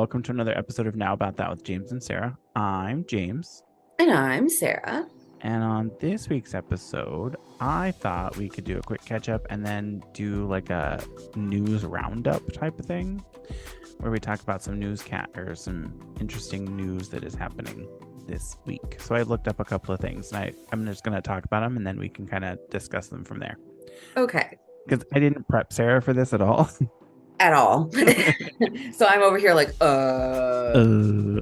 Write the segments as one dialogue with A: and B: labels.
A: welcome to another episode of Now About That with James and Sarah. I'm James.
B: And I'm Sarah.
A: And on this week's episode, I thought we could do a quick catch up and then do like a news roundup type of thing where we talk about some or some interesting news that is happening this week. So I looked up a couple of things and I'm just going to talk about them and then we can kind of discuss them from there.
B: Okay.
A: Because I didn't prep Sarah for this at all.
B: At all. So I'm over here like,
A: Uh,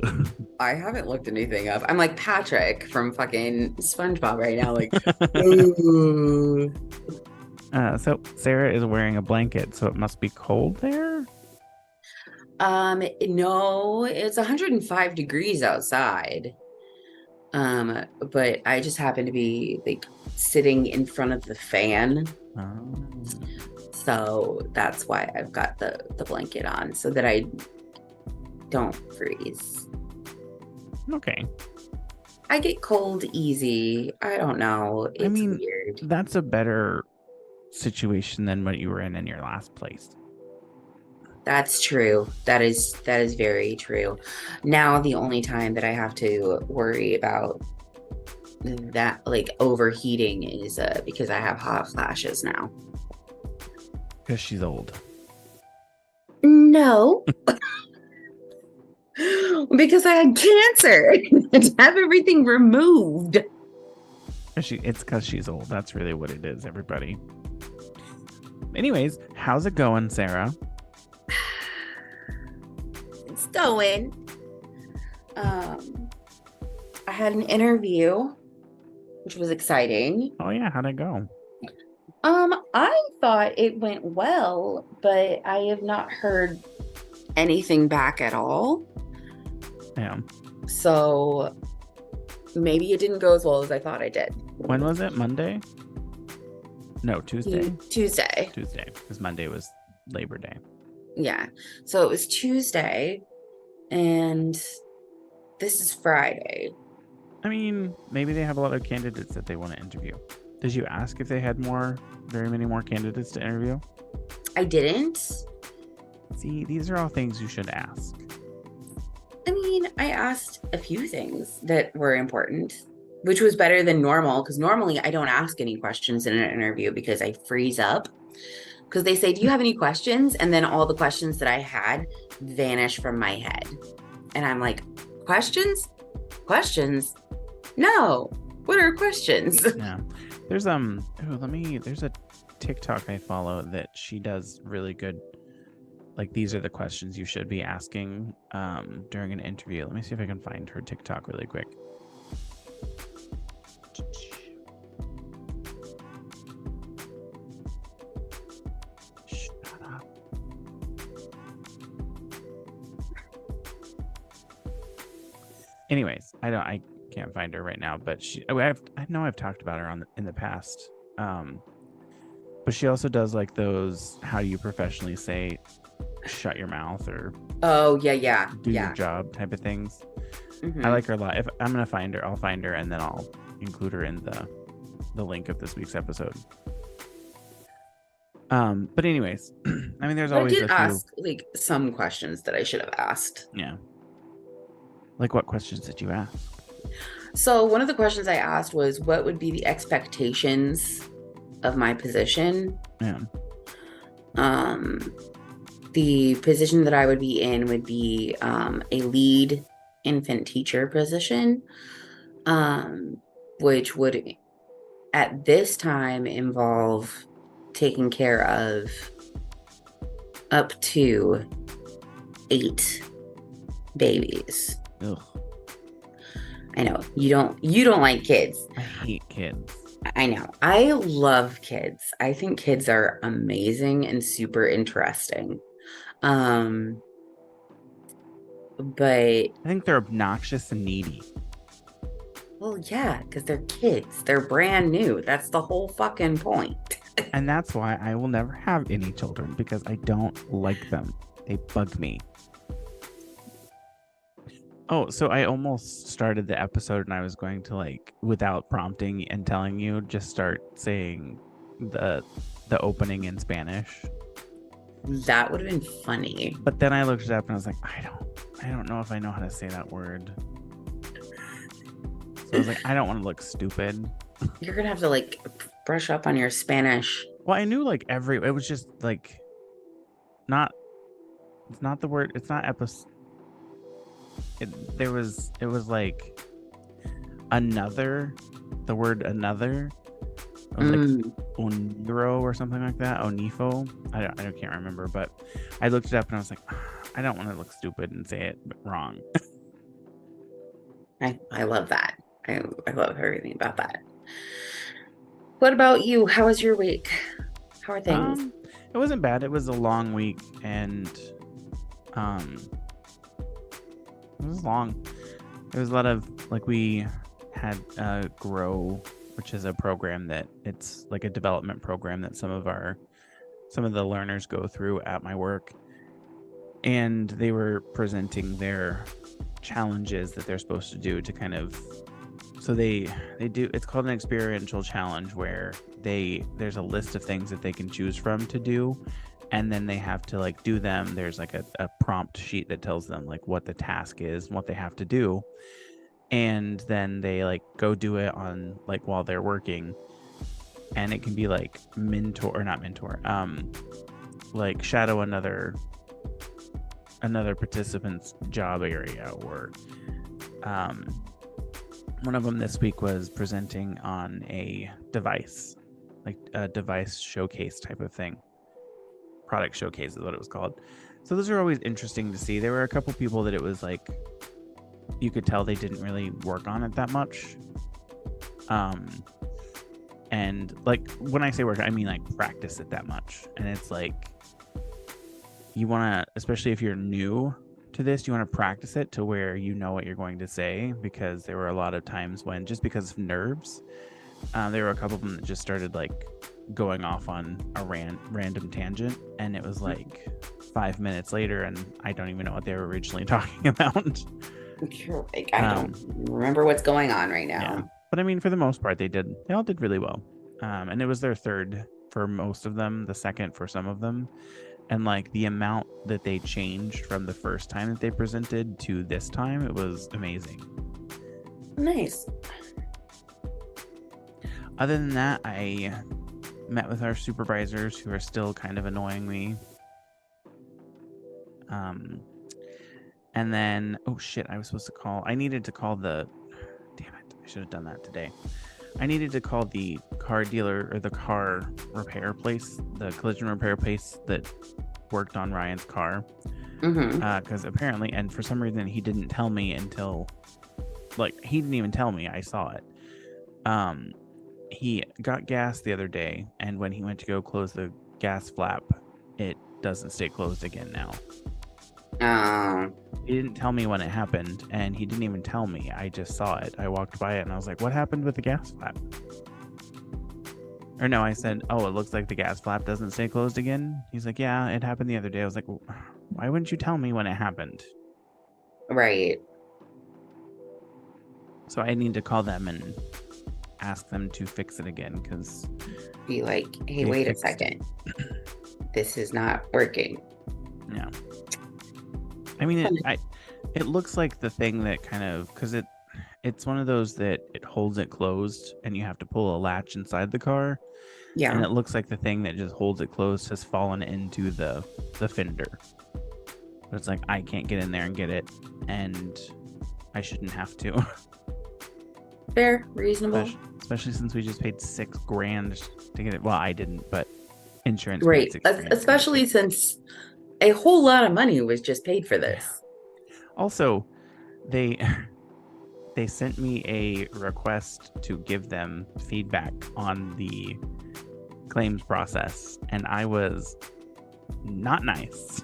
B: I haven't looked anything up. I'm like Patrick from fucking SpongeBob right now. Like,
A: so Sarah is wearing a blanket, so it must be cold there.
B: No, it's 105 degrees outside. But I just happen to be like sitting in front of the fan. So that's why I've got the blanket on so that I don't freeze.
A: Okay.
B: I get cold easy. I don't know. It's weird.
A: That's a better situation than what you were in your last place.
B: That's true. That is very true. Now the only time that I have to worry about that like overheating is because I have hot flashes now.
A: Because she's old.
B: No. Because I had cancer and to have everything removed.
A: It's because she's old. That's really what it is, everybody. Anyways, how's it going, Sarah?
B: It's going. I had an interview, which was exciting.
A: Oh yeah, how'd it go?
B: I thought it went well, but I have not heard anything back at all.
A: Yeah.
B: So maybe it didn't go as well as I thought it did.
A: When was it? Monday? No, Tuesday.
B: Tuesday.
A: Because Monday was Labor Day.
B: Yeah. So it was Tuesday, and this is Friday.
A: I mean, maybe they have a lot of candidates that they want to interview. Did you ask if they had very many more candidates to interview?
B: I didn't.
A: See, these are all things you should ask.
B: I mean, I asked a few things that were important, which was better than normal, because normally I don't ask any questions in an interview because I freeze up. Because they say, do you have any questions? And then all the questions that I had vanish from my head. And I'm like, questions? Questions? No. What are questions?
A: Yeah. There's there's a TikTok I follow that she does really good. Like, these are the questions you should be asking during an interview. Let me see if I can find her TikTok really quick. Shut up. Anyways, I can't find her right now, but I know I've talked about her in the past. But she also does like those, how do you professionally say shut your mouth or
B: oh yeah
A: do your job type of things. I like her a lot. If I'm gonna find her, I'll find her and then I'll include her in the link of this week's episode. But anyways, I mean, there's always
B: I did ask like some questions that I should have asked.
A: Yeah. Like, what questions did you ask?
B: So one of the questions I asked was, what would be the expectations of my position?
A: Yeah.
B: The position that I would be in would be a lead infant teacher position, which would at this time involve taking care of up to 8 babies.
A: Ugh.
B: I know you don't like kids.
A: I hate kids.
B: I know. I love kids. I think kids are amazing and super interesting. But
A: I think they're obnoxious and needy.
B: Well, yeah, because they're kids. They're brand new. That's the whole fucking point.
A: And that's why I will never have any children, because I don't like them. They bug me. Oh, so I almost started the episode and I was going to, like, without prompting and telling you, just start saying the opening in Spanish.
B: That would have been funny.
A: But then I looked it up and I was like, I I don't know if I know how to say that word. So I was like, I don't want to look stupid.
B: You're gonna have to like brush up on your Spanish.
A: Well, I knew like it was just like not. It's not the word. It's not episode. It was like another. The word another. It was like oniro or something like that. Onifo. I can't remember, but I looked it up and I was like, I don't want to look stupid and say it wrong.
B: I love that. I love everything about that. What about you? How was your week? How are things?
A: It wasn't bad. It was a long week and it was long. There was a lot of like we had Grow, which is a program that it's like a development program that some of the learners go through at my work, and they were presenting their challenges that they're supposed to do to kind of they do, it's called an experiential challenge where there's a list of things that they can choose from to do, and then they have to like do them. There's like a prompt sheet that tells them like what the task is and what they have to do, and then they like go do it on like while they're working, and it can be like like shadow another participant's job area, or one of them this week was presenting on a device, like a device showcase type of thing. Product showcase is what it was called. So those are always interesting to see. There were a couple people that it was like you could tell they didn't really work on it that much. And like when I say work, I mean like practice it that much. And it's like you want to, especially if you're new to this, you want to practice it to where you know what you're going to say, because there were a lot of times when, just because of nerves, there were a couple of them that just started like going off on a random tangent, and it was like 5 minutes later and I don't even know what they were originally talking about.
B: You're like, I don't remember what's going on right now.
A: Yeah. But I mean, for the most part, they all did really well. And it was their third for most of them, the second for some of them. And like the amount that they changed from the first time that they presented to this time, it was amazing.
B: Nice.
A: Other than that, I met with our supervisors, who are still kind of annoying me. And then, oh shit, I needed to call damn it, I should have done that today. I needed to call the car dealer, or the car repair place, the collision repair place that worked on Ryan's car. Because apparently, and for some reason, he didn't tell me until, like, he didn't even tell me. I saw it. He got gas the other day, and when he went to go close the gas flap, it doesn't stay closed again now. He didn't tell me when it happened, and he didn't even tell me. I just saw it. I walked by it and I was like, what happened with the gas flap? Or no, I said, oh, it looks like the gas flap doesn't stay closed again. He's like, yeah, it happened the other day. I was like, why wouldn't you tell me when it happened?
B: Right.
A: So I need to call them and ask them to fix it again, because
B: be like, hey, wait a second. This is not working.
A: Yeah. I mean, it looks like the thing that kind of, because it's one of those that it holds it closed and you have to pull a latch inside the car.
B: Yeah.
A: And it looks like the thing that just holds it closed has fallen into the fender. But it's like, I can't get in there and get it, and I shouldn't have to.
B: Fair, reasonable.
A: Especially since we just paid $6,000 to get it. Well, I didn't, but insurance.
B: Right. Especially since a whole lot of money was just paid for this.
A: Also, they sent me a request to give them feedback on the claims process, and I was not nice.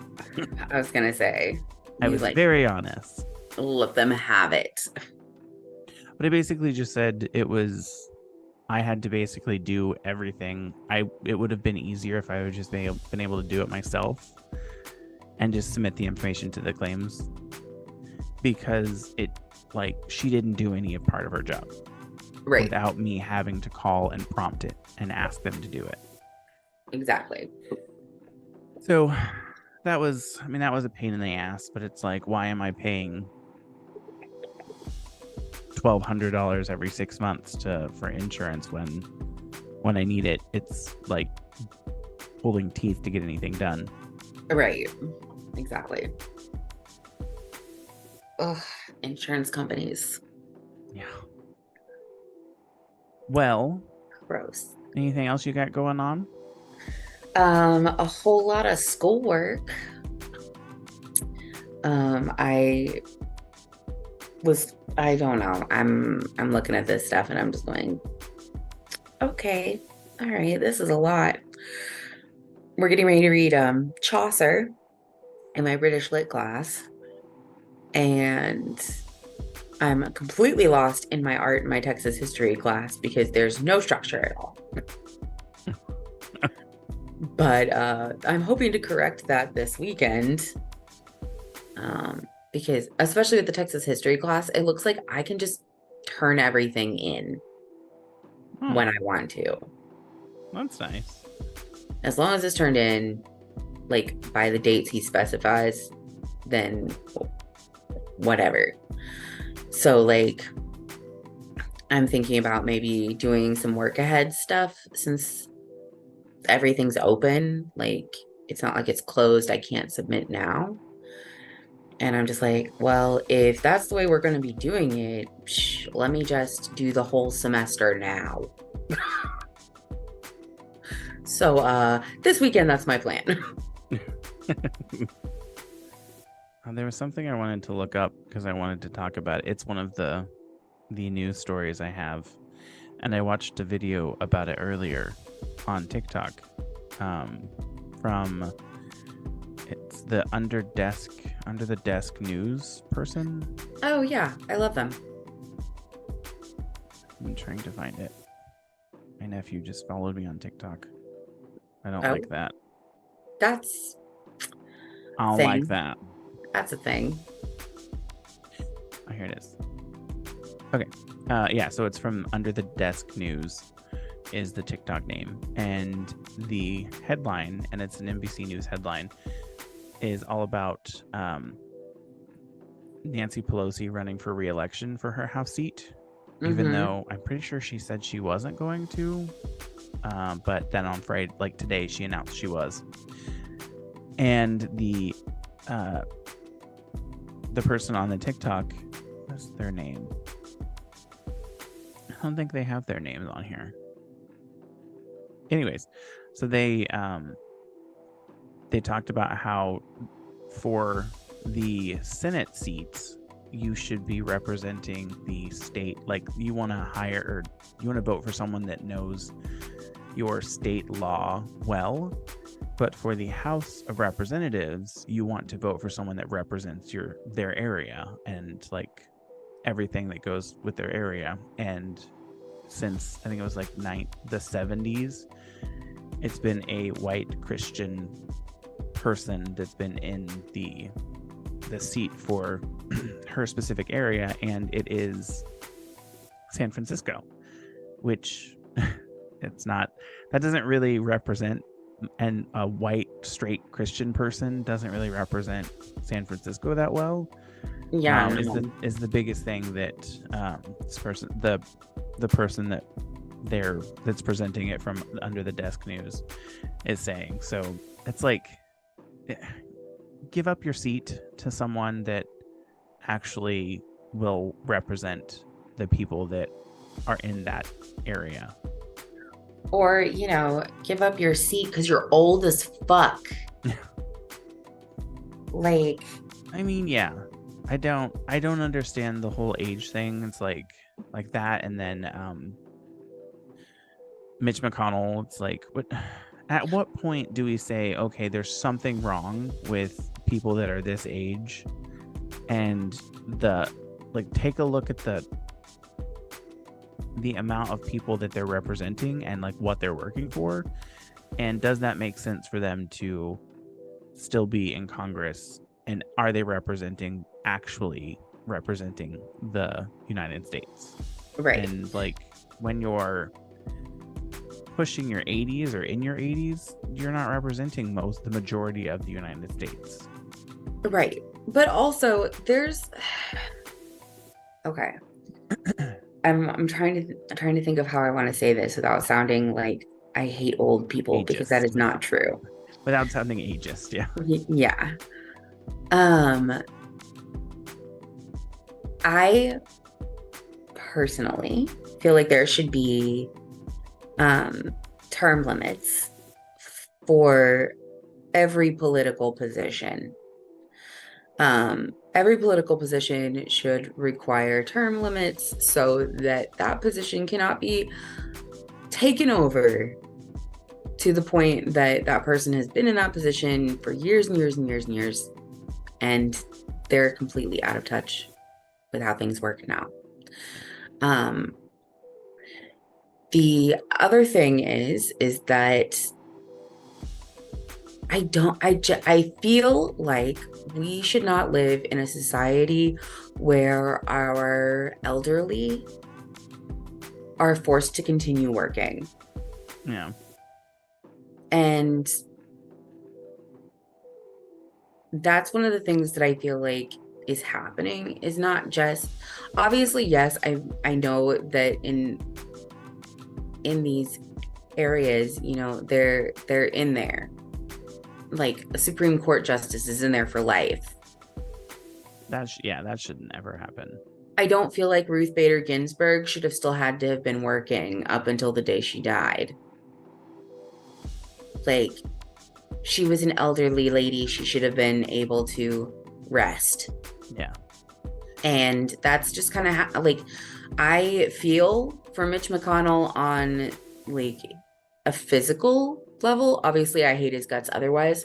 B: I was gonna say,
A: I was very honest.
B: Let them have it.
A: But I basically just said I had to basically do everything. It would have been easier if I would just been able to do it myself and just submit the information to the claims, because she didn't do any part of her job.
B: Right.
A: Without me having to call and prompt it and ask them to do it.
B: Exactly.
A: So that was a pain in the ass, but it's like, why am I paying $1,200 every 6 months for insurance when I need it? It's like pulling teeth to get anything done.
B: Right. Exactly. Ugh, insurance companies.
A: Yeah. Well,
B: Gross.
A: anything else you got going on?
B: A whole lot of schoolwork. I I don't know. I'm looking at this stuff and I'm just going, okay, all right, this is a lot. We're getting ready to read Chaucer in my British lit class, and I'm completely lost in my art and my Texas history class because there's no structure at all. But I'm hoping to correct that this weekend. Because especially with the Texas history class, it looks like I can just turn everything in when I want to.
A: That's nice.
B: As long as it's turned in like by the dates he specifies, then whatever. So like I'm thinking about maybe doing some work ahead stuff since everything's open. Like it's not like it's closed. I can't submit now. And I'm just like, well, if that's the way we're going to be doing it, let me just do the whole semester now. So this weekend, that's my plan.
A: There was something I wanted to look up because I wanted to talk about it. It's one of the news stories I have, and I watched a video about it earlier on TikTok from it's the under the desk news person.
B: Oh yeah, I love them.
A: I'm trying to find it. My nephew just followed me on TikTok. I don't like that.
B: That's
A: I don't like that.
B: That's a thing.
A: Oh, here it is. Okay. Yeah, so it's from Under the Desk News is the TikTok name. And the headline, and it's an NBC News headline, is all about Nancy Pelosi running for reelection for her House seat, even though I'm pretty sure she said she wasn't going to. But then on Friday, like today, she announced she was. And the person on the TikTok, what's their name? I don't think they have their names on here. Anyways, so they talked about how for the Senate seats, you should be representing the state. Like you want to hire or you want to vote for someone that knows your state law well. But for the House of Representatives, you want to vote for someone that represents their area and like everything that goes with their area. And since I think it was like the 70s, it's been a white Christian person that's been in the seat for her specific area, and it is San Francisco, which that doesn't really represent, and a white straight Christian person doesn't really represent San Francisco that well.
B: Yeah,
A: is the biggest thing that this person, the person that's presenting it from Under the Desk News is saying. So it's like, give up your seat to someone that actually will represent the people that are in that area.
B: Or, give up your seat because you're old as fuck. Like,
A: I mean, yeah. I don't understand the whole age thing. It's like that, and then Mitch McConnell, it's like, at what point do we say, okay, there's something wrong with people that are this age, and take a look at the amount of people that they're representing and like what they're working for, and does that make sense for them to still be in Congress, and are they actually representing the United States?
B: Right.
A: And like when you're pushing your 80s or in your 80s, you're not representing the majority of the United States.
B: Right. But also there's okay. I'm trying to think of how I want to say this without sounding like I hate old people, because that
A: Ageist.
B: is not true.
A: Without sounding ageist, yeah.
B: Yeah. Um, I personally feel like there should be term limits for every political position. Every political position should require term limits so that that position cannot be taken over to the point that that person has been in that position for years and years and years and years, and they're completely out of touch with how things work now. The other thing is that I feel like we should not live in a society where our elderly are forced to continue working.
A: Yeah.
B: And that's one of the things that I feel like is happening, is not just, obviously, yes, I know that in these areas, you know, they're in there. Like a Supreme Court justice is in there for life.
A: That shouldn't ever happen.
B: I don't feel like Ruth Bader Ginsburg should have still had to have been working up until the day she died. Like, she was an elderly lady. She should have been able to rest.
A: Yeah.
B: And that's just kind of like, I feel for Mitch McConnell on like a physical level. Obviously, I hate his guts otherwise.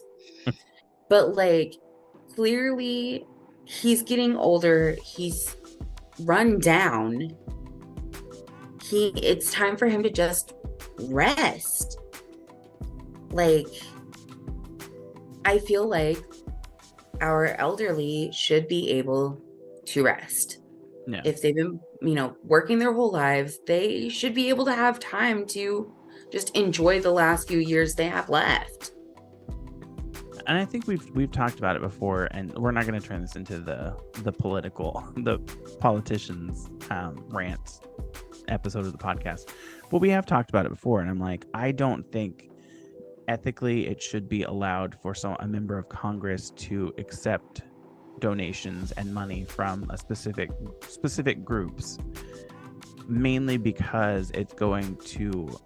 B: But like, clearly, he's getting older. He's run down. It's time for him to just rest. Like, I feel like our elderly should be able to rest.
A: Yeah.
B: If they've been, you know, working their whole lives, they should be able to have time to just enjoy the last few years they have left.
A: And I think we've talked about it before, and we're not going to turn this into the politicians rant episode of the podcast, but we have talked about it before, and I'm like, I don't think ethically it should be allowed for a member of Congress to accept donations and money from a specific groups, mainly because it's going to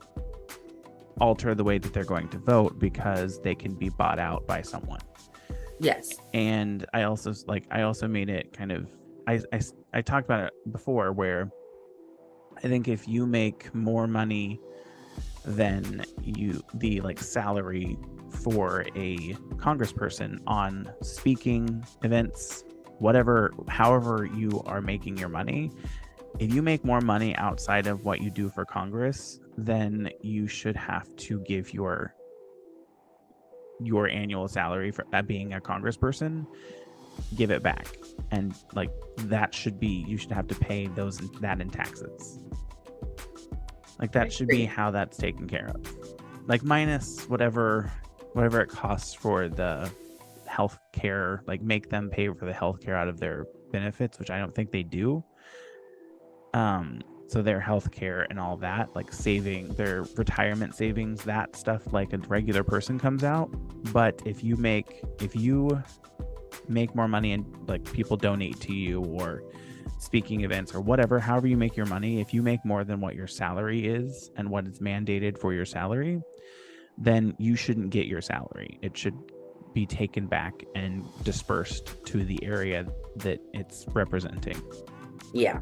A: alter the way that they're going to vote, because they can be bought out by someone.
B: Yes.
A: And I also made it kind of, I talked about it before, where I think if you make more money than the like salary for a congressperson on speaking events, however you are making your money, if you make more money outside of what you do for Congress, then you should have to give your annual salary for being a congressperson, give it back. And like, that should be, you should have to pay that in taxes. Like, that should be how that's taken care of. Like, minus whatever it costs for the health care, like make them pay for the health care out of their benefits, which I don't think they do. So their health care and all that, like saving their retirement savings, that stuff, like a regular person comes out. But if you make more money and like people donate to you, or speaking events or whatever, however you make your money, if you make more than what your salary is and what is mandated for your salary, then you shouldn't get your salary. It should be taken back and dispersed to the area that it's representing.
B: Yeah.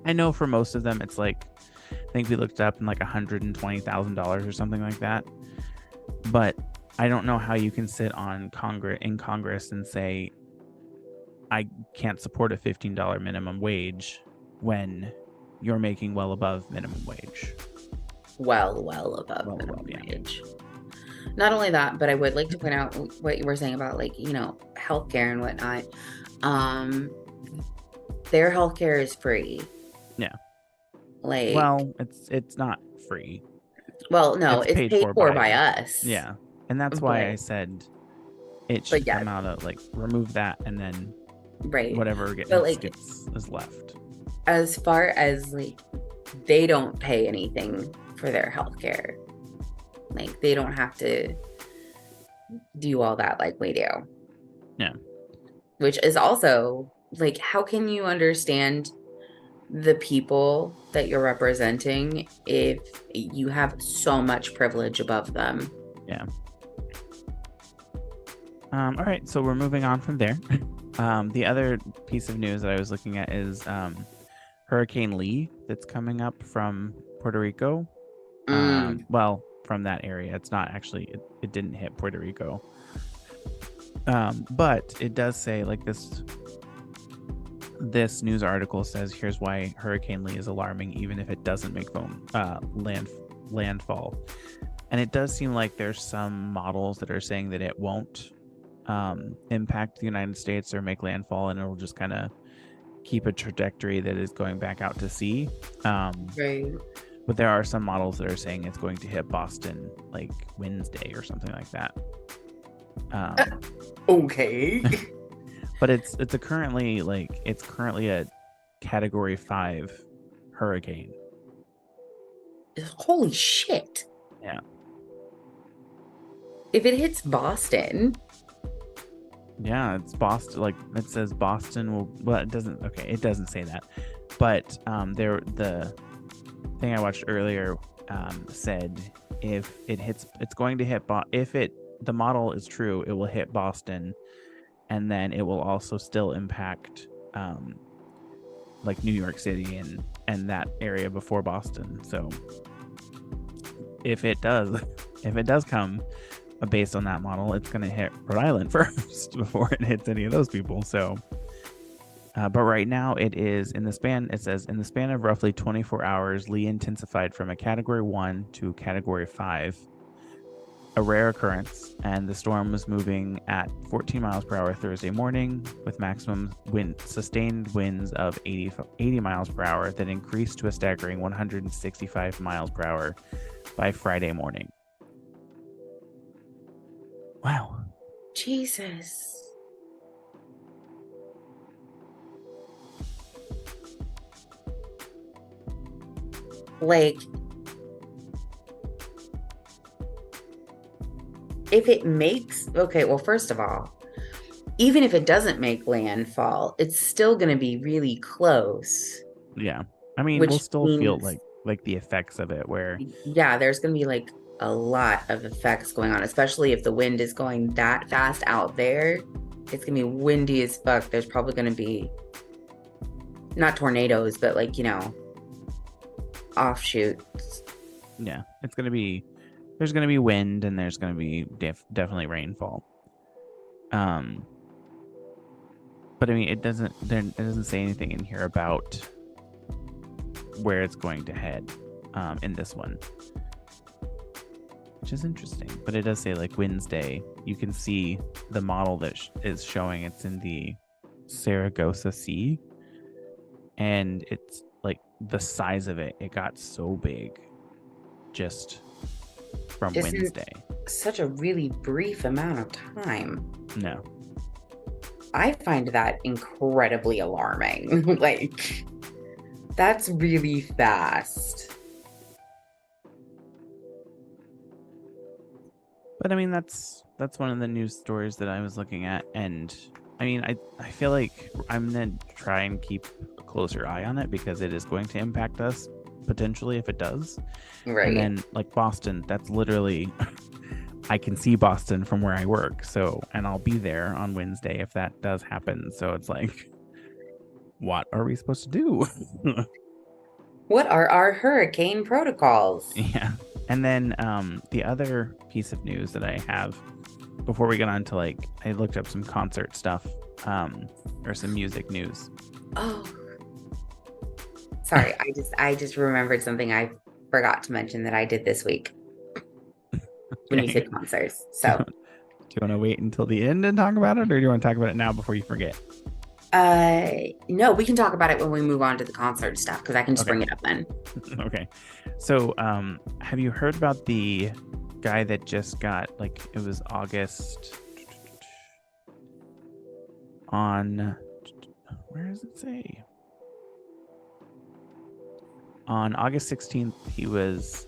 A: I know for most of them, it's like, I think we looked up in like $120,000 or something like that. But I don't know how you can sit in Congress and say, I can't support a $15 minimum wage when you're making well above minimum wage. Well above minimum wage.
B: Not only that, but I would like to point out what you were saying about, like, you know, healthcare and whatnot. Their healthcare is free.
A: Yeah.
B: Like,
A: well, it's not free.
B: Well, no,
A: It's
B: it's
A: paid
B: paid
A: for
B: for
A: by
B: by
A: them.
B: us.
A: Yeah. And that's why I
B: But
A: said it
B: but
A: should
B: yeah,
A: come out of like remove that and then
B: right.
A: whatever
B: But
A: gets
B: like
A: gets is left.
B: as far as like they don't pay anything for their healthcare. Like they don't have to do all that like we do.
A: Yeah.
B: Which is also like how can you understand the people that you're representing if you have so much privilege above them?
A: Yeah. All right, so we're moving on from there. The other piece of news that I was looking at is Hurricane Lee that's coming up from Puerto Rico. Well, from that area. It's not actually, it didn't hit Puerto Rico. But it does say like this news article says here's why Hurricane Lee is alarming even if it doesn't make landfall. And it does seem like there's some models that are saying that it won't impact the United States or make landfall, and it'll just kind of keep a trajectory that is going back out to sea.
B: Right.
A: But there are some models that are saying it's going to hit Boston like Wednesday or something like that.
B: Okay.
A: But it's currently a Category 5 hurricane.
B: Holy shit.
A: Yeah.
B: If it hits Boston.
A: Yeah, it's Boston. Like it says Boston will. Well, it doesn't. Okay, it doesn't say that. But the thing I watched earlier said if it hits, it's going to hit. The model is true, it will hit Boston, and then it will also still impact like New York City and that area before Boston. So if it does come based on that model, it's going to hit Rhode Island first before it hits any of those people. So, but right now it is it says in the span of roughly 24 hours, Lee intensified from a Category 1 to Category 5, a rare occurrence, and the storm was moving at 14 miles per hour Thursday morning with maximum sustained winds of 80 miles per hour that increased to a staggering 165 miles per hour by Friday morning. Wow.
B: Jesus. Like, if it makes, okay, well, first of all, even if it doesn't make landfall, it's still going to be really close.
A: Yeah. I mean,
B: Which
A: we'll still feel
B: means,
A: like the effects of it where
B: yeah, there's going to be like a lot of effects going on, especially if the wind is going that fast out there. It's going to be windy as fuck. There's probably going to be not tornadoes, but like, offshoots.
A: yeah, it's going to be, there's going to be wind and there's going to be definitely rainfall. But I mean, it doesn't say anything in here about where it's going to head in this one, which is interesting. But it does say like Wednesday. You can see the model that is showing it's in the Saragossa Sea, and it's like the size of it got so big just from Wednesday.
B: Such a really brief amount of time.
A: No.
B: I find that incredibly alarming. Like, that's really fast.
A: But I mean, that's one of the news stories that I was looking at, and I mean, I feel like I'm gonna try and keep a closer eye on it because it is going to impact us potentially if it does.
B: Right.
A: And then like Boston, that's literally I can see Boston from where I work. So, and I'll be there on Wednesday if that does happen. So it's like, what are we supposed to do?
B: What are our hurricane protocols?
A: Yeah. And then the other piece of news that I have before we get on to like, I looked up some concert stuff or some music news.
B: Oh, sorry. I just remembered something I forgot to mention that I did this week when you said concerts. So
A: do you want to wait until the end and talk about it, or do you want to talk about it now before you forget?
B: No, we can talk about it when we move on to the concert stuff because I can just
A: Okay.
B: bring it up then.
A: Okay. So, have you heard about the guy that just got, like, it was August on, where does it say? On August 16th, he was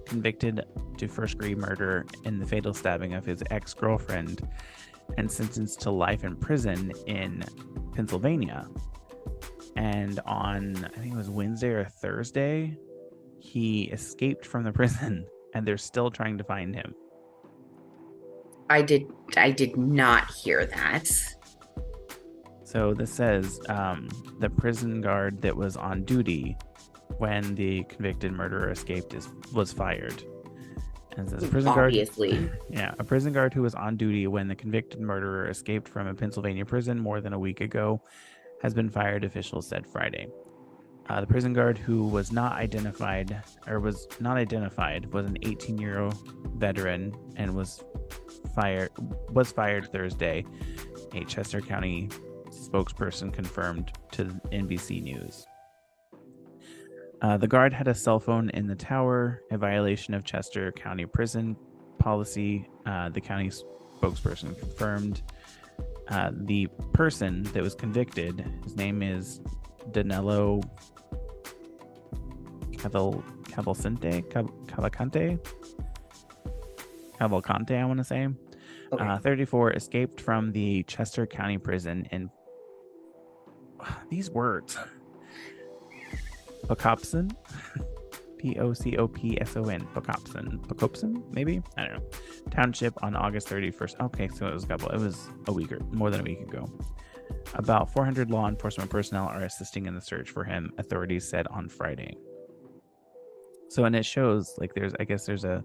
A: convicted to first-degree murder in the fatal stabbing of his ex-girlfriend and sentenced to life in prison in Pennsylvania. And on, I think it was Wednesday or Thursday, he escaped from the prison, and they're still trying to find him.
B: I did not hear that.
A: So this says the prison guard that was on duty when the convicted murderer escaped was fired. And it says
B: Obviously.
A: a prison guard who was on duty when the convicted murderer escaped from a Pennsylvania prison more than a week ago has been fired, officials said Friday. The prison guard who was not identified was an 18-year-old veteran and was fired Thursday. A Chester County spokesperson confirmed to NBC News. The guard had a cell phone in the tower, a violation of Chester County prison policy. The county spokesperson confirmed. The person that was convicted, his name is Danilo Cavalcante, I want to say. Okay. 34, escaped from the Chester County prison in these words. Pocopson, Pocopson, Pocopson, maybe, I don't know. Township on August 31st. Okay, so it was more than a week ago. About 400 law enforcement personnel are assisting in the search for him, authorities said on Friday. So, and it shows, like, there's a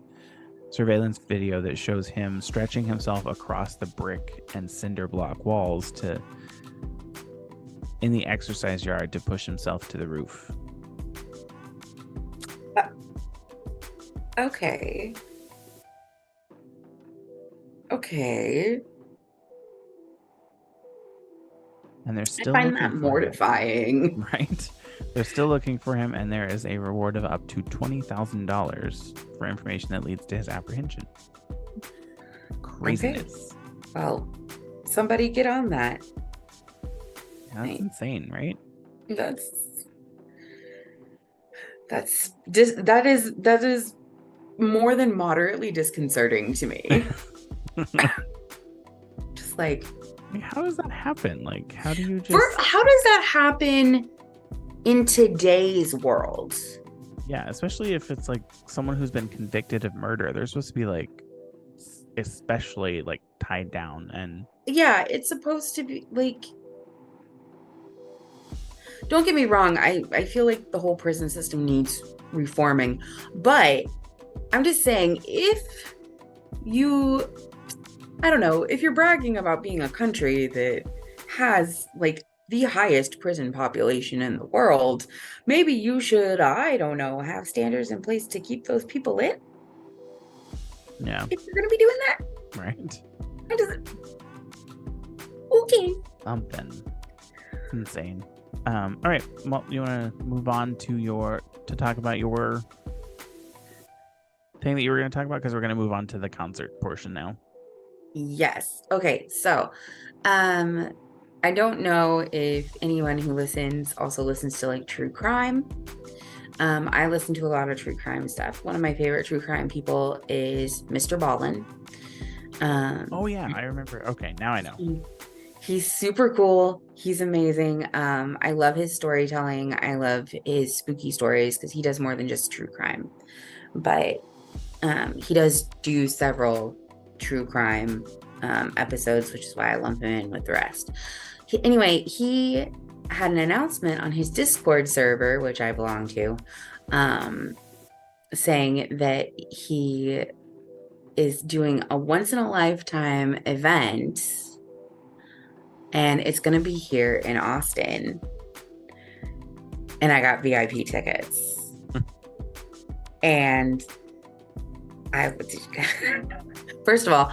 A: surveillance video that shows him stretching himself across the brick and cinder block walls in the exercise yard to push himself to the roof.
B: Okay.
A: And they're still
B: I find that mortifying.
A: Right? They're still looking for him, and there is a reward of up to $20,000 for information that leads to his apprehension. Craziness.
B: Okay. Well, somebody get on that.
A: That's insane, right?
B: That is more than moderately disconcerting to me. Just like,
A: how does that happen? Like, how does
B: that happen in today's world?
A: Yeah, especially if it's like someone who's been convicted of murder. They're supposed to be like, especially like tied down. And
B: yeah, it's supposed to be like, don't get me wrong, I feel like the whole prison system needs reforming, but I'm just saying, if you're bragging about being a country that has like the highest prison population in the world, maybe you should, I don't know, have standards in place to keep those people in.
A: Yeah.
B: If you're going to be doing that.
A: Right.
B: Okay.
A: Something. It's insane. All right. Well, you want to move on to talk about your thing that you were going to talk about? Because we're going to move on to the concert portion now.
B: Yes. Okay. So, I don't know if anyone who also listens to like true crime. I listen to a lot of true crime stuff. One of my favorite true crime people is Mr. Ballin.
A: Oh yeah, I remember. Okay, now I know.
B: He's super cool. He's amazing. I love his storytelling. I love his spooky stories because he does more than just true crime. But he does do several true crime episodes, which is why I lump him in with the rest. He had an announcement on his Discord server, which I belong to, saying that he is doing a once-in-a-lifetime event, and it's going to be here in Austin. And I got VIP tickets. And first of all,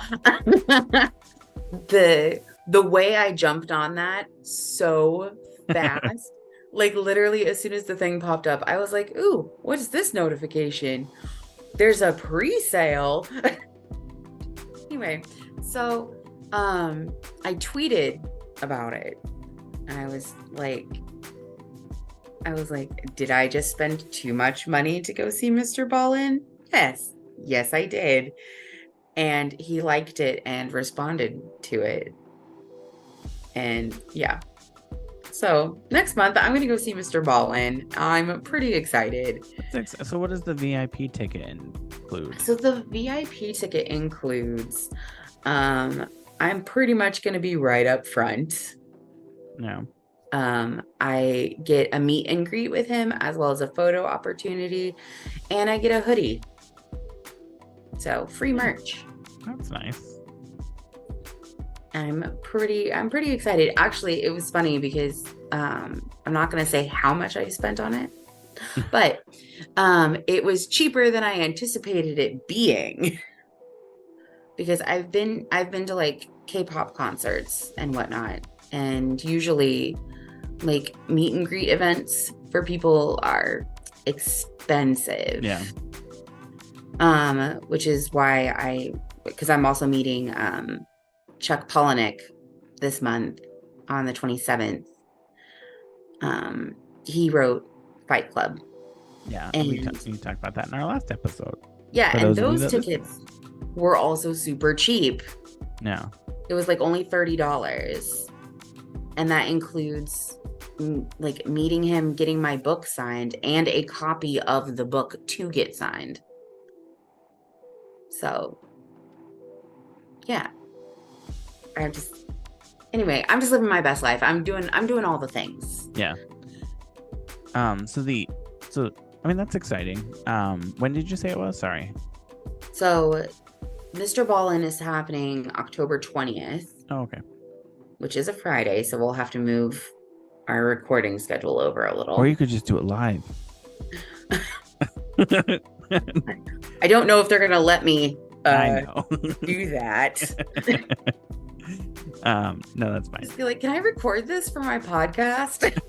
B: the The way I jumped on that so fast, like literally as soon as the thing popped up, I was like, ooh, what's this notification? There's a pre-sale. Anyway, so I tweeted about it. And I was like, did I just spend too much money to go see Mr. Ballin? Yes. Yes, I did. And he liked it and responded to it. And yeah. So next month I'm gonna go see Mr. Ballin. I'm pretty excited.
A: So what does the VIP ticket include?
B: So the VIP ticket includes I'm pretty much gonna be right up front.
A: No.
B: I get a meet and greet with him as well as a photo opportunity, and I get a hoodie. So free merch.
A: That's nice.
B: I'm pretty excited. Actually, it was funny because I'm not gonna say how much I spent on it, but it was cheaper than I anticipated it being. Because I've been to like K-pop concerts and whatnot, and usually like meet and greet events for people are expensive.
A: Yeah.
B: Which is why because I'm also meeting Chuck Palahniuk this month on the 27th. He wrote Fight Club.
A: Yeah, and we talked about that in our last episode.
B: Yeah, and those tickets were also super cheap.
A: Yeah.
B: It was like only $30. And that includes like meeting him, getting my book signed, and a copy of the book to get signed. So, yeah. I'm just living my best life. I'm doing all the things.
A: Yeah. So I mean, that's exciting. When did you say it was? Sorry.
B: So Mr. Ballin is happening October 20th.
A: Oh, okay.
B: Which is a Friday, so we'll have to move our recording schedule over a little.
A: Or you could just do it live.
B: I don't know if they're gonna let me
A: I know.
B: do that.
A: No, that's fine.
B: Just be like, can I record this for my podcast?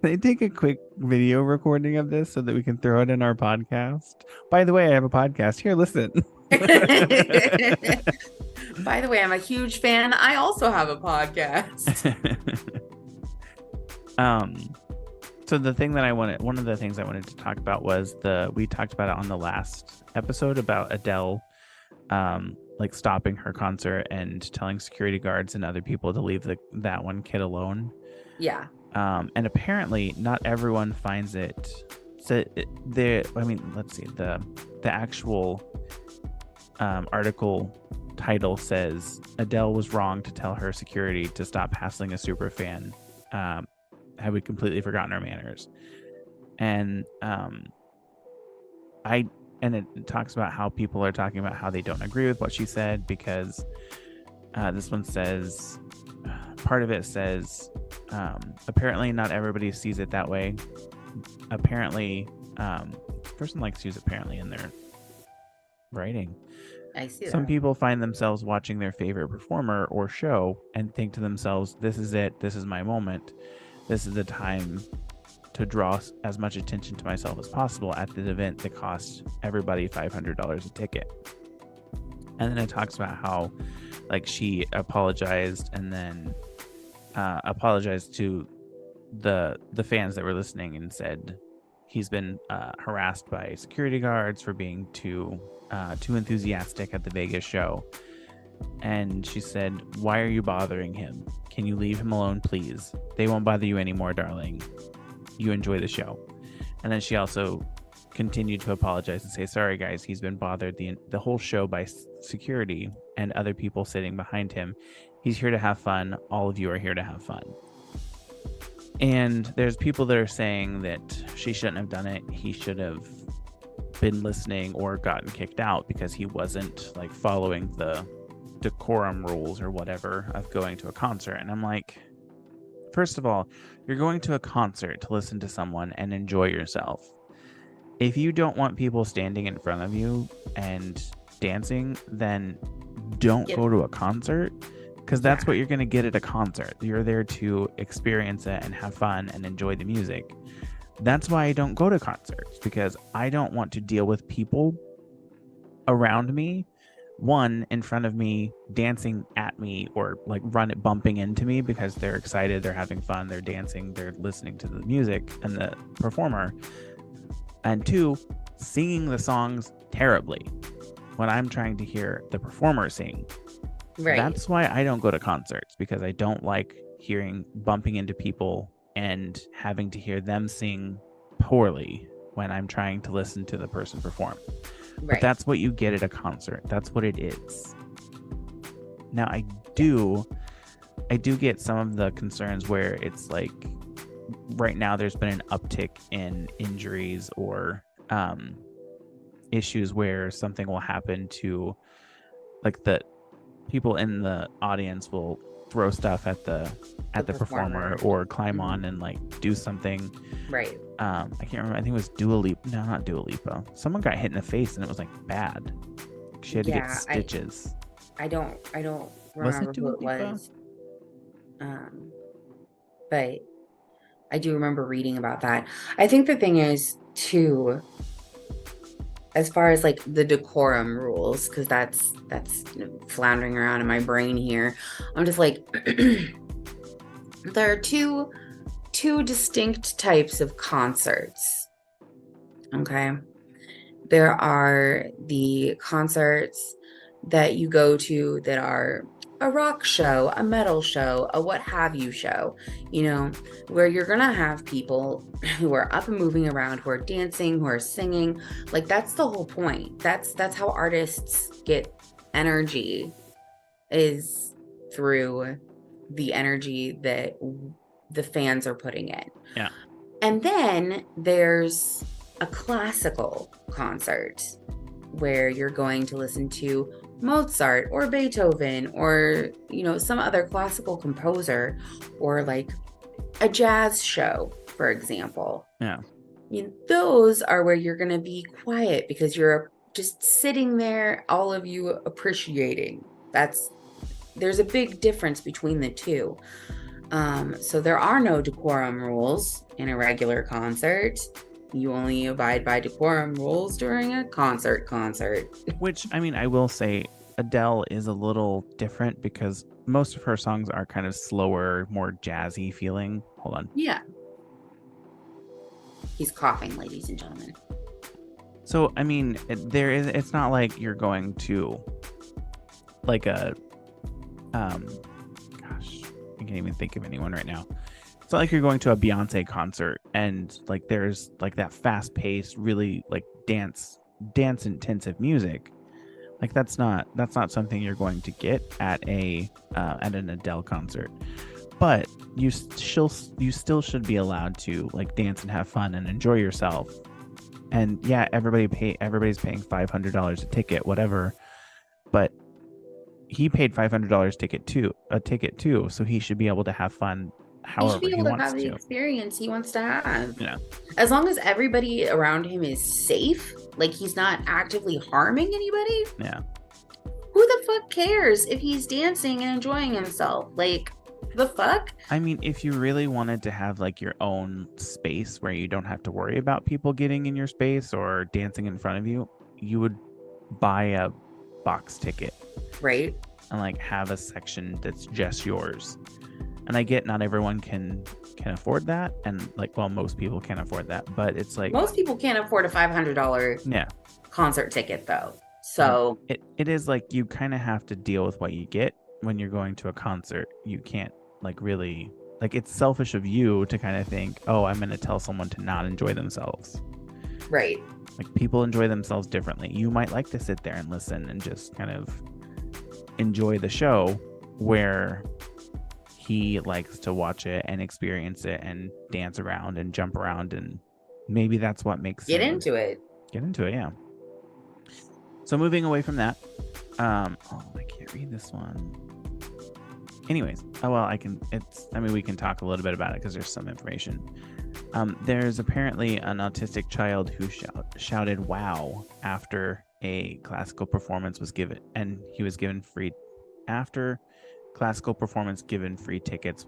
A: They take a quick video recording of this so that we can throw it in our podcast. By the way, I have a podcast. Here, listen.
B: By the way, I'm a huge fan. I also have a podcast.
A: So the thing that one of the things I wanted to talk about was we talked about it on the last episode about Adele, like stopping her concert and telling security guards and other people to leave that one kid alone.
B: Yeah.
A: And apparently not everyone finds it. So let's see, the actual article title says Adele was wrong to tell her security to stop hassling a super fan. Had we completely forgotten our manners? And it talks about how people are talking about how they don't agree with what she said, because this one says, part of it says, apparently not everybody sees it that way. Apparently, person likes to use apparently in their writing.
B: I see
A: Some
B: that.
A: people find themselves watching their favorite performer or show and think to themselves, this is it. This is my moment. This is the time to draw as much attention to myself as possible at the event that costs everybody $500 a ticket. And then it talks about how like she apologized and then apologized to the fans that were listening and said he's been harassed by security guards for being too enthusiastic at the Vegas show. And she said, why are you bothering him? Can you leave him alone, please? They won't bother you anymore, darling. You enjoy the show. And then she also continued to apologize and say, sorry guys, he's been bothered the whole show by security and other people sitting behind him. He's here to have fun. All of you are here to have fun. And there's people that are saying that she shouldn't have done it. He should have been listening or gotten kicked out because he wasn't like following the decorum rules or whatever of going to a concert. And I'm like, first of all, you're going to a concert to listen to someone and enjoy yourself. If you don't want people standing in front of you and dancing, then don't go to a concert, because that's what you're going to get at a concert. You're there to experience it and have fun and enjoy the music. That's why I don't go to concerts, because I don't want to deal with people around me, one in front of me dancing at me, or like bumping into me because they're excited, they're having fun, they're dancing, they're listening to the music and the performer, and two, singing the songs terribly when I'm trying to hear the performer sing.
B: Right.
A: That's why I don't go to concerts, because I don't like bumping into people and having to hear them sing poorly when I'm trying to listen to the person perform. But that's what you get at a concert. That's what it is. Now, I do get some of the concerns where it's like right now there's been an uptick in injuries or issues where something will happen to, like, the people in the audience will throw stuff at the performer or climb on and like do something.
B: Right.
A: I can't remember. I think it was Dua Lipa. No, not Dua Lipa. Someone got hit in the face and it was like bad. She had to get stitches.
B: I don't remember who it was. But I do remember reading about that. I think the thing is too, as far as like the decorum rules, because that's floundering around in my brain here. I'm just like, there are two distinct types of concerts. Okay. There are the concerts that you go to that are a rock show, a metal show, a what have you show, you know, where you're gonna have people who are up and moving around, who are dancing, who are singing. Like, that's the whole point. That's how artists get energy, is through the energy that the fans are putting in.
A: Yeah.
B: And then there's a classical concert where you're going to listen to Mozart or Beethoven or, you know, some other classical composer, or like a jazz show, for example.
A: Yeah.
B: You know, those are where you're going to be quiet because you're just sitting there, all of you appreciating. There's a big difference between the two. So there are no decorum rules in a regular concert. You only abide by decorum rules during a concert.
A: Which, I mean, I will say Adele is a little different because most of her songs are kind of slower, more jazzy feeling. Hold on.
B: Yeah. He's coughing, ladies and gentlemen.
A: So, I mean, it's not like you're going to like a, gosh, I can't even think of anyone right now. It's not like you're going to a Beyonce concert and like there's like that fast paced, really like dance intensive music. Like that's not something you're going to get at an Adele concert. But you still should be allowed to like dance and have fun and enjoy yourself. And yeah, everybody's paying $500 a ticket, whatever. But he paid $500 ticket too, so he should be able to have fun however he should be able to have the
B: experience he wants to have.
A: Yeah.
B: As long as everybody around him is safe, like he's not actively harming anybody.
A: Yeah.
B: Who the fuck cares if he's dancing and enjoying himself? Like, the fuck?
A: I mean, if you really wanted to have like your own space where you don't have to worry about people getting in your space or dancing in front of you, you would buy a box ticket.
B: Right.
A: And like have a section that's just yours. And I get not everyone can afford that, and like, well, most people can't afford that, but it's like
B: most people can't afford a $500 concert ticket though. So
A: it is like you kind of have to deal with what you get when you're going to a concert. You can't like really, like, it's selfish of you to kind of think, oh, I'm going to tell someone to not enjoy themselves.
B: Right.
A: Like, people enjoy themselves differently. You might like to sit there and listen and just kind of enjoy the show, where he likes to watch it and experience it and dance around and jump around, and maybe that's what makes
B: get into it.
A: Yeah. So moving away from that, I can't read this one. Anyways, we can talk a little bit about it because there's some information. There's apparently an autistic child who shouted "wow" after a classical performance was given, and he was given free after classical performance given free tickets.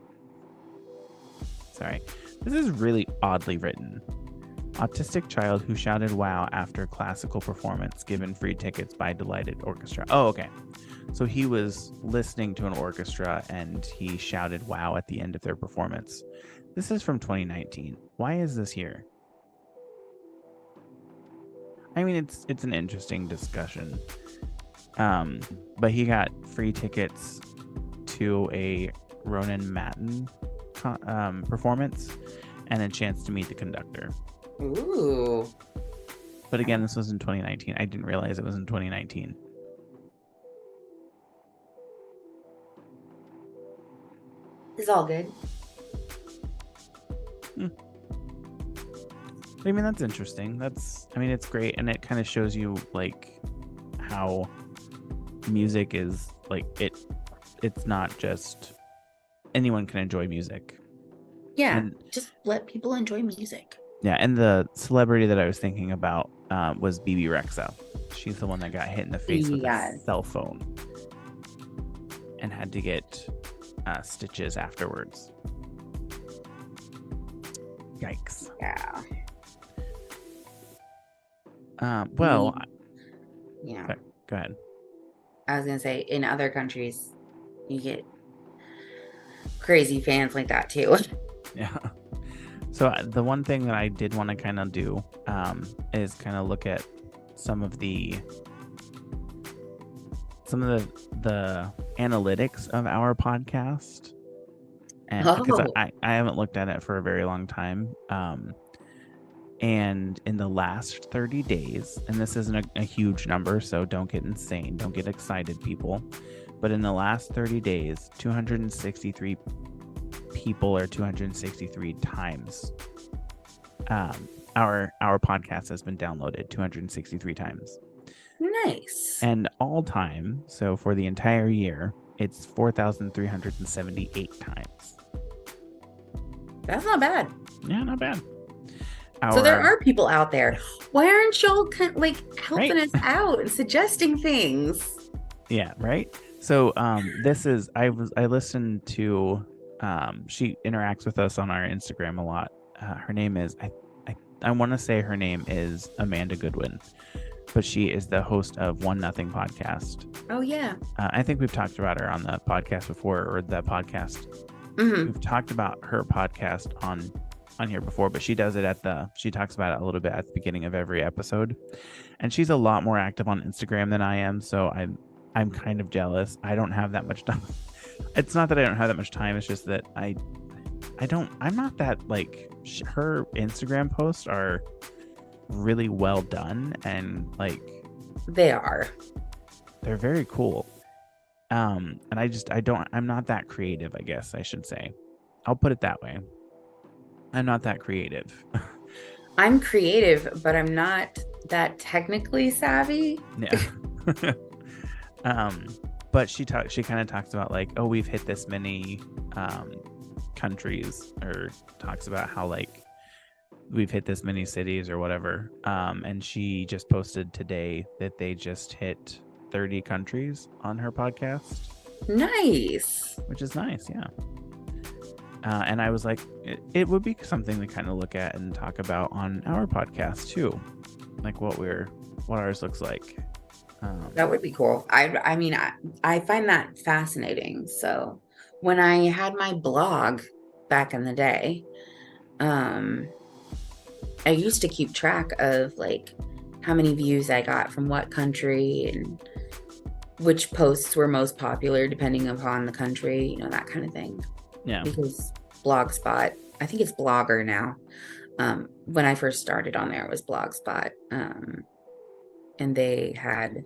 A: Sorry, this is really oddly written. Autistic child who shouted wow after classical performance given free tickets by delighted orchestra. Oh, okay. So he was listening to an orchestra and he shouted wow at the end of their performance. This is from 2019. Why is this here? I mean, it's an interesting discussion. But he got free tickets to a Ronan Matten performance and a chance to meet the conductor.
B: Ooh.
A: But again, this was in 2019. I didn't realize it was in 2019.
B: It's all good.
A: I mean, that's interesting. It's great. And it kind of shows you like how music is like it's not just anyone can enjoy music.
B: Yeah. Just let people enjoy music.
A: Yeah. And the celebrity that I was thinking about was BB Rexa. She's the one that got hit in the face with a cell phone and had to get stitches afterwards. Yikes.
B: Yeah.
A: Well,
B: yeah.
A: Go ahead.
B: I was gonna say, in other countries, you get crazy fans like that too.
A: Yeah. So the one thing that I did want to kind of do is kind of look at some of the analytics of our podcast, and because I haven't looked at it for a very long time. And in the last 30 days, and this isn't a huge number, so don't get insane, don't get excited, people. But in the last 30 days, 263 people or 263 times our podcast has been downloaded 263 times.
B: Nice.
A: And all time, so for the entire year, it's 4,378 times.
B: That's not bad.
A: Yeah, not bad.
B: So there are people out there. Why aren't y'all helping us out and suggesting things?
A: Yeah, right. So this is I listened to she interacts with us on our Instagram a lot. Her name is I want to say her name is Amanda Goodwin, but she is the host of One Nothing podcast.
B: Oh yeah.
A: I think we've talked about her on the podcast before, or the podcast.
B: Mm-hmm.
A: We've talked about her podcast on here before, but she does it she talks about it a little bit at the beginning of every episode, and she's a lot more active on Instagram than I am, so I'm kind of jealous. I don't have that much time. It's not that I don't have that much time, it's just that I'm not that like her Instagram posts are really well done, and like
B: they're
A: very cool. And I'm not that creative, I guess I should say. I'll put it that way. I'm not that creative.
B: I'm creative, but I'm not that technically savvy.
A: Yeah. But she kind of talks about like, oh, we've hit this many countries, or talks about how like we've hit this many cities or whatever. And she just posted today that they just hit 30 countries on her podcast.
B: Nice.
A: Which is nice, yeah. And I was like, it would be something to kind of look at and talk about on our podcast too, like what ours looks like.
B: That would be cool. I mean, I find that fascinating. So when I had my blog back in the day, I used to keep track of like how many views I got from what country and which posts were most popular depending upon the country, that kind of thing.
A: Yeah.
B: Because Blogspot, I think it's Blogger now. When I first started on there, it was Blogspot. And they had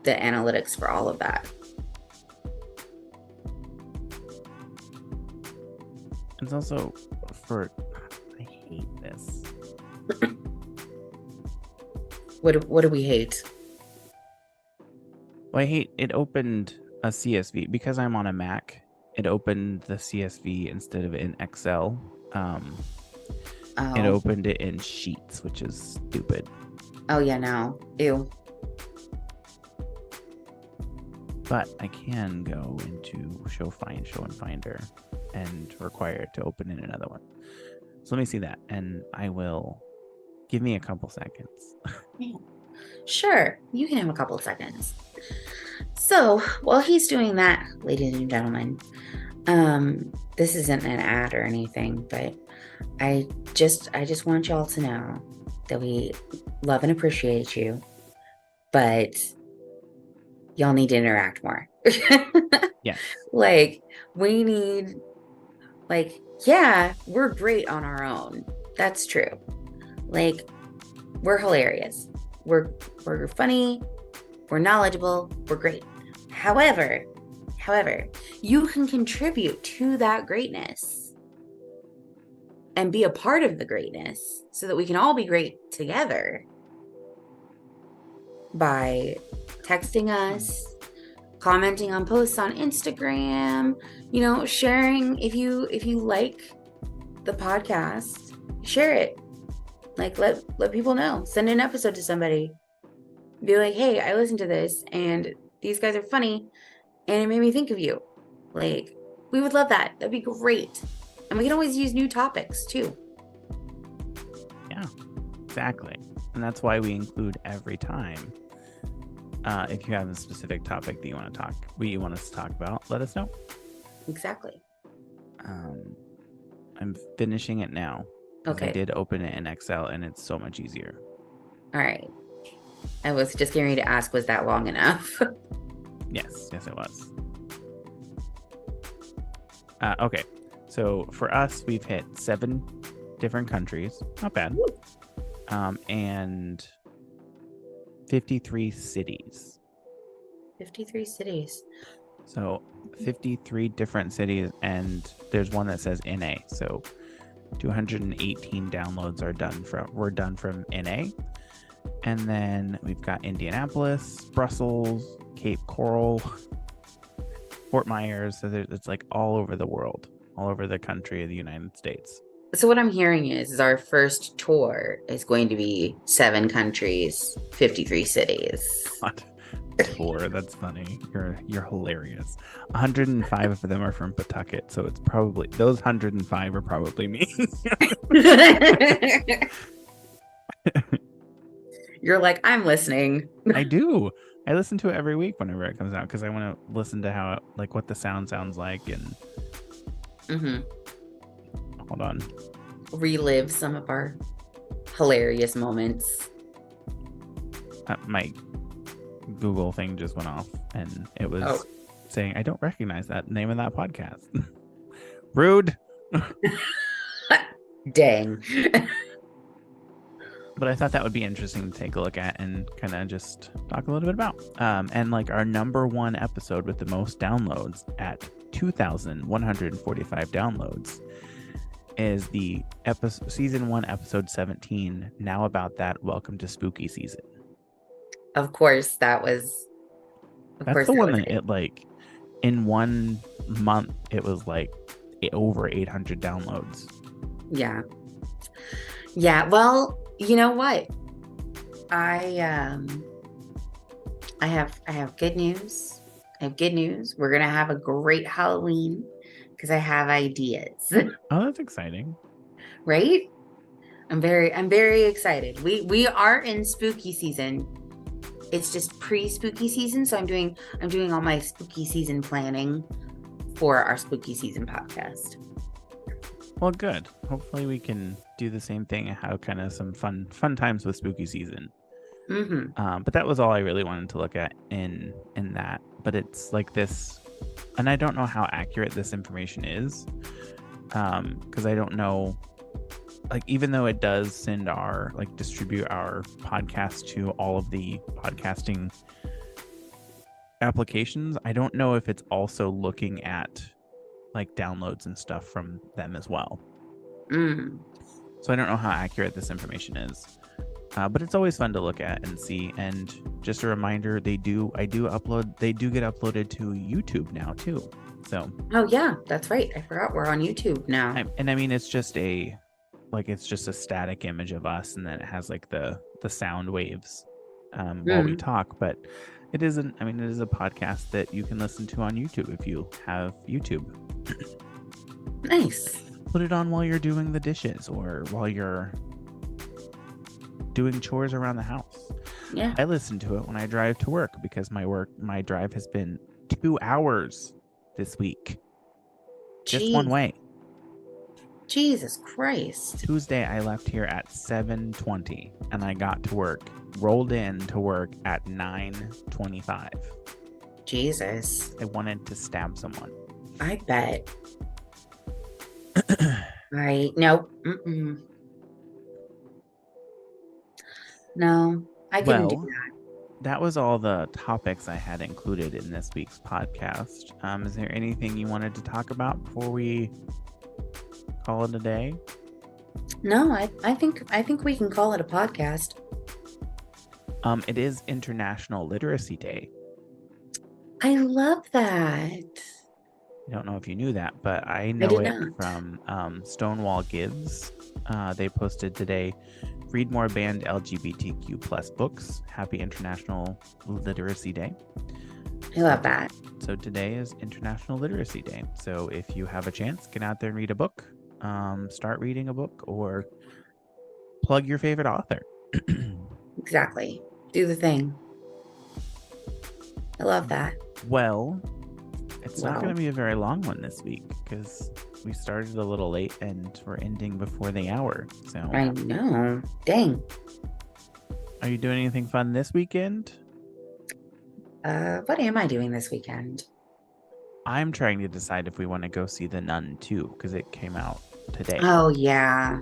B: the analytics for all of that.
A: It's also I hate this.
B: What do we hate?
A: Well, I hate it opened a CSV because I'm on a Mac. It opened the CSV instead of in Excel. It opened it in Sheets, which is stupid.
B: Oh yeah, no. Ew.
A: But I can go into show and finder and require it to open in another one. So let me see that, and I will give me a couple seconds.
B: Sure, you can have a couple of seconds. So while he's doing that, ladies and gentlemen, this isn't an ad or anything, but I just want y'all to know that we love and appreciate you, but y'all need to interact more.
A: Yeah.
B: Like, we need, like, yeah, we're great on our own. That's true. Like, we're hilarious. We're funny. We're knowledgeable. We're great. However, you can contribute to that greatness and be a part of the greatness so that we can all be great together by texting us, commenting on posts on Instagram, sharing. If you like the podcast, share it. Like, let people know. Send an episode to somebody. Be like, hey, I listened to this and these guys are funny and it made me think of you. Like, we would love that. That'd be great. And we can always use new topics too.
A: Yeah, exactly. And that's why we include every time. If you have a specific topic that you want us to talk about, let us know.
B: Exactly.
A: I'm finishing it now.
B: Okay.
A: I did open it in Excel and it's so much easier.
B: All right. I was just getting ready to ask, was that long enough?
A: Yes, it was. Okay. So for us, we've hit 7 different countries. Not bad. And 53 cities.
B: 53 cities.
A: So 53 different cities, and there's one that says NA. So 218 downloads were done from NA. And then we've got Indianapolis, Brussels, Cape Coral, Fort Myers. So it's like all over the world, all over the country of the United States.
B: So what I'm hearing is our first tour is going to be 7 countries, 53 cities.
A: God. Tour, that's funny. You're hilarious. 105 of them are from Pawtucket, so it's probably those 105 are probably me.
B: You're like, I'm listening.
A: I do. I listen to it every week whenever it comes out because I want to listen to how what the sound sounds like and hold on.
B: Relive some of our hilarious moments.
A: My Google thing just went off and it was saying I don't recognize that name of that podcast. Rude.
B: Dang.
A: But I thought that would be interesting to take a look at and kind of just talk a little bit about. And like our number 1 episode with the most downloads at 2,145 downloads is the season 1, episode 17. Now about that. Welcome to spooky season.
B: Of course, that was.
A: That's the one that it in 1 month it was like over 800 downloads.
B: Yeah. Well, you know what? I have good news. We're gonna have a great Halloween because I have ideas.
A: Oh, that's exciting.
B: Right? I'm very excited. We are in spooky season. It's just pre-spooky season, so I'm doing all my spooky season planning for our spooky season podcast.
A: Well, good. Hopefully we can do the same thing and have kind of some fun times with spooky season. But that was all I really wanted to look at in that. But it's like this, and I don't know how accurate this information is, because I don't know. Like, even though it does send distribute our podcast to all of the podcasting applications, I don't know if it's also looking at like downloads and stuff from them as well. So I don't know how accurate this information is, but it's always fun to look at and see. And just a reminder, they do get uploaded to YouTube now too. So
B: yeah, that's right. I forgot we're on YouTube now.
A: And I mean, it's just a static image of us, and then it has like the sound waves while we talk, but it isn't. I mean, it is a podcast that you can listen to on YouTube if you have YouTube.
B: Nice.
A: Put it on while you're doing the dishes or while you're doing chores around the house.
B: Yeah.
A: I listen to it when I drive to work because my drive has been 2 hours this week. Just one way.
B: Jesus Christ.
A: Tuesday, I left here at 7:20 and I got to work, rolled in to work at 9:25.
B: Jesus.
A: I wanted to stab someone.
B: I bet. No. No, I couldn't do that.
A: That was all the topics I had included in this week's podcast. Is there anything you wanted to talk about before we call it a day?
B: No, I think we can call it a podcast.
A: It is International Literacy Day.
B: I love that.
A: I don't know if you knew that, but I know it from Stonewall Gives. They posted today, read more banned LGBTQ plus books. Happy International Literacy Day.
B: I love that.
A: So today is International Literacy Day. So if you have a chance, get out there and read a book. Start reading a book or plug your favorite author.
B: Exactly. Do the thing. I love that.
A: Well, it's not going to be a very long one this week because we started a little late and we're ending before the hour. So
B: I know. Dang.
A: Are you doing anything fun this weekend?
B: What am I doing this weekend?
A: I'm trying to decide if we want to go see The Nun 2 because it came out today.
B: Oh yeah.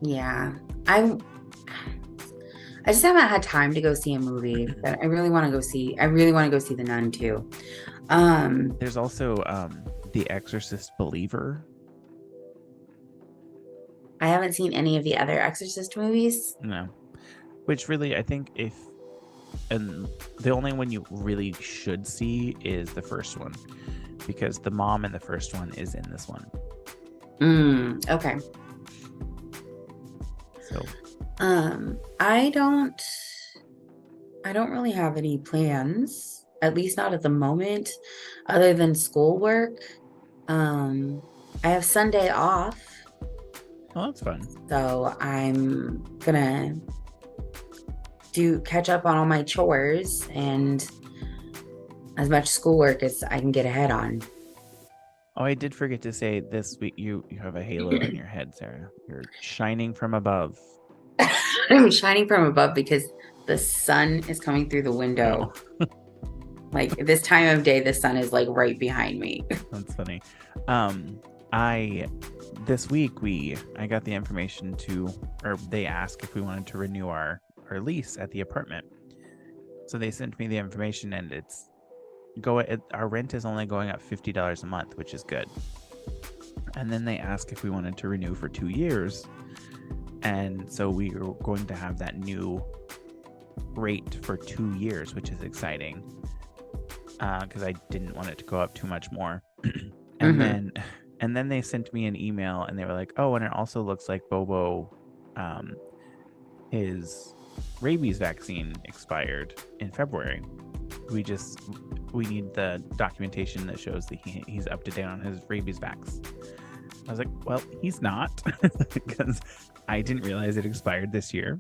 B: Yeah. I just haven't had time to go see a movie, but I really want to go see The Nun too.
A: There's also The Exorcist Believer.
B: I haven't seen any of the other Exorcist movies.
A: No. Which really, I think and the only one you really should see is the first one because the mom in the first one is in this one.
B: Okay.
A: So
B: I don't really have any plans, at least not at the moment, other than schoolwork. I have Sunday off.
A: Oh, that's fun.
B: So I'm gonna catch up on all my chores and as much schoolwork as I can get ahead on.
A: Oh, I did forget to say this week you have a halo in your head, Sarah. You're shining from above.
B: I'm shining from above because the sun is coming through the window.
A: Oh.
B: Like this time of day, the sun is like right behind me.
A: That's funny. This week I got the information or they asked if we wanted to renew our lease at the apartment. So they sent me the information and our rent is only going up $50 a month, which is good. And then they asked if we wanted to renew for 2 years. And so we are going to have that new rate for 2 years, which is exciting. Because I didn't want it to go up too much more. And then they sent me an email and they were like, oh, and it also looks like Bobo, his rabies vaccine expired in February. We need the documentation that shows that he's up to date on his rabies vax. I was like, well, he's not because I didn't realize it expired this year.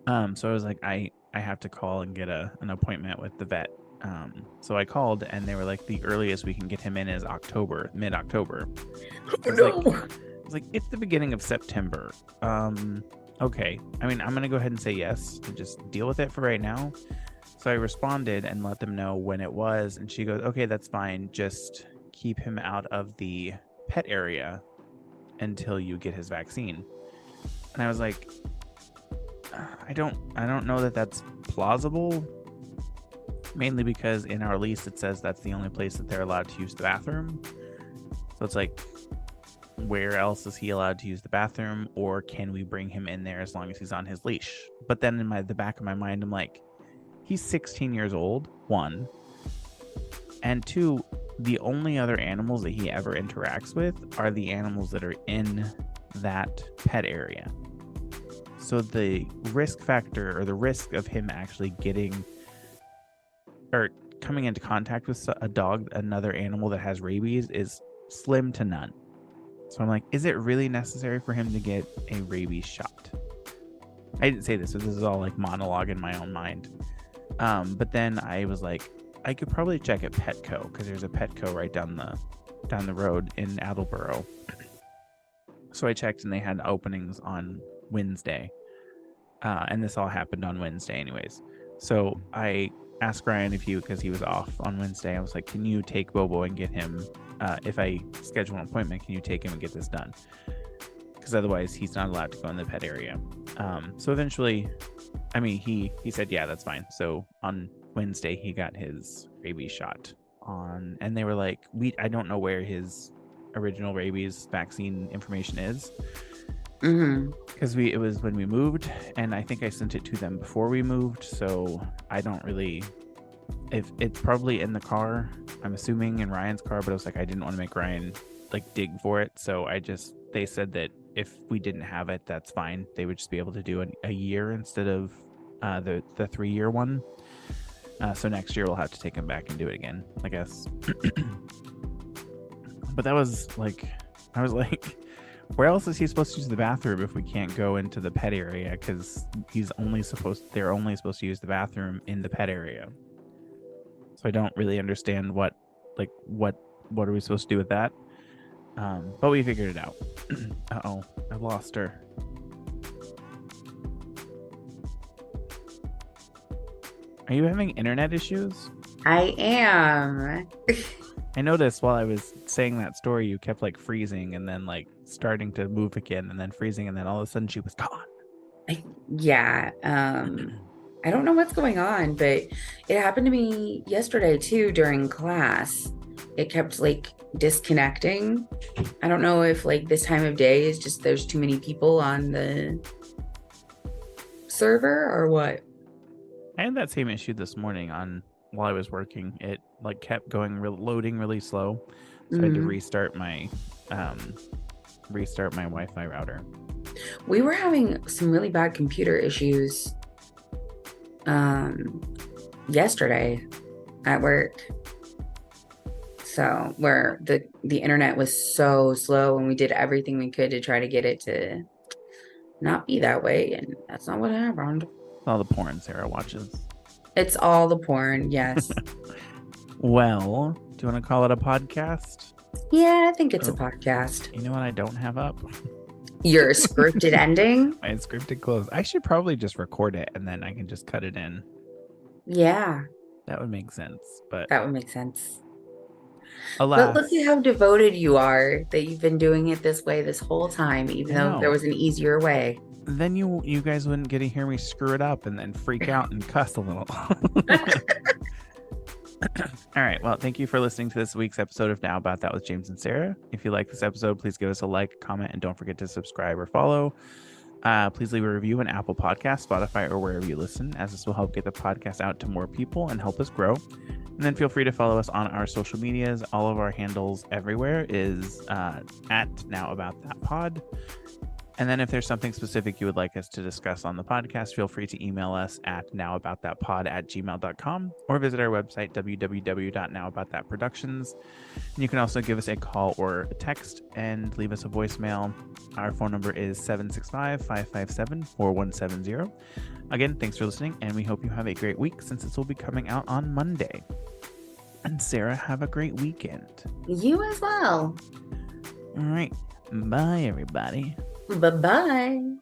A: So I was like, I have to call and get an appointment with the vet. So I called and they were like, the earliest we can get him in is mid-October. I was like, it's the beginning of September. Okay. I mean, I'm going to go ahead and say yes and just deal with it for right now. So I responded and let them know when it was. And she goes, okay, that's fine. Just keep him out of the pet area until you get his vaccine. And I was like, I don't know that that's plausible. Mainly because in our lease, it says that's the only place that they're allowed to use the bathroom. So it's like, where else is he allowed to use the bathroom? Or can we bring him in there as long as he's on his leash? But then in the back of my mind, I'm like, he's 16 years old, 1. And 2, the only other animals that he ever interacts with are the animals that are in that pet area. So the risk factor, or the risk of him actually getting or coming into contact with a dog, another animal that has rabies, is slim to none. So I'm like, is it really necessary for him to get a rabies shot? I didn't say this, so this is all like monologue in my own mind. But then I was like, I could probably check at Petco, because there's a Petco right down the road in Attleboro. So I checked, and they had openings on Wednesday. And this all happened on Wednesday anyways. So I asked Ryan because he was off on Wednesday. I was like, can you take Bobo and get him, if I schedule an appointment, can you take him and get this done? Because otherwise he's not allowed to go in the pet area. So eventually, he said, yeah, that's fine. So on Wednesday, he got his rabies shot and they were like, I don't know where his original rabies vaccine information is. Because it was when we moved, and I think I sent it to them before we moved, so I don't really, if it's probably in the car, I'm assuming in Ryan's car, but I was like, I didn't want to make Ryan like dig for it, so they said that if we didn't have it, that's fine. They would just be able to do a year instead of the 3-year one. So next year we'll have to take him back and do it again, I guess. But that was like, I was like, where else is he supposed to use the bathroom if we can't go into the pet area? Because they're only supposed to use the bathroom in the pet area. So I don't really understand what are we supposed to do with that? But we figured it out. Uh-oh, I lost her. Are you having internet issues?
B: I am.
A: I noticed while I was saying that story, you kept like freezing and then like starting to move again and then freezing, and then all of a sudden she was gone.
B: Yeah. I don't know what's going on, but it happened to me yesterday too during class. It kept like disconnecting. I don't know if like this time of day is just there's too many people on the server or what.
A: I had that same issue this morning while I was working. It like kept loading really slow, so I had to restart my Wi-Fi router.
B: We were having some really bad computer issues yesterday at work. So where the internet was so slow, and we did everything we could to try to get it to not be that way, and that's not what happened.
A: All the porn Sarah watches.
B: It's all the porn, yes.
A: Well, do you want to call it a podcast?
B: Yeah, I think it's a podcast.
A: You know what I don't have up?
B: Your scripted ending?
A: My scripted close. I should probably just record it and then I can just cut it in.
B: Yeah.
A: That would make sense. But
B: that would make sense.
A: Alas.
B: But look at how devoted you are that you've been doing it this way this whole time, even though there was an easier way.
A: Then you guys wouldn't get to hear me screw it up and then freak out and cuss a little. All right. Well, thank you for listening to this week's episode of Now About That with James and Sarah. If you like this episode, please give us a like, comment, and don't forget to subscribe or follow. Please leave a review on Apple Podcasts, Spotify, or wherever you listen, as this will help get the podcast out to more people and help us grow. And then feel free to follow us on our social medias. All of our handles everywhere is at Now About That Pod. And then if there's something specific you would like us to discuss on the podcast, feel free to email us at nowaboutthatpod@gmail.com or visit our website, www.nowaboutthatproductions. And you can also give us a call or a text and leave us a voicemail. Our phone number is 765-557-4170. Again, thanks for listening, and we hope you have a great week since this will be coming out on Monday. And Sarah, have a great weekend.
B: You as well.
A: All right. Bye, everybody.
B: Bye-bye.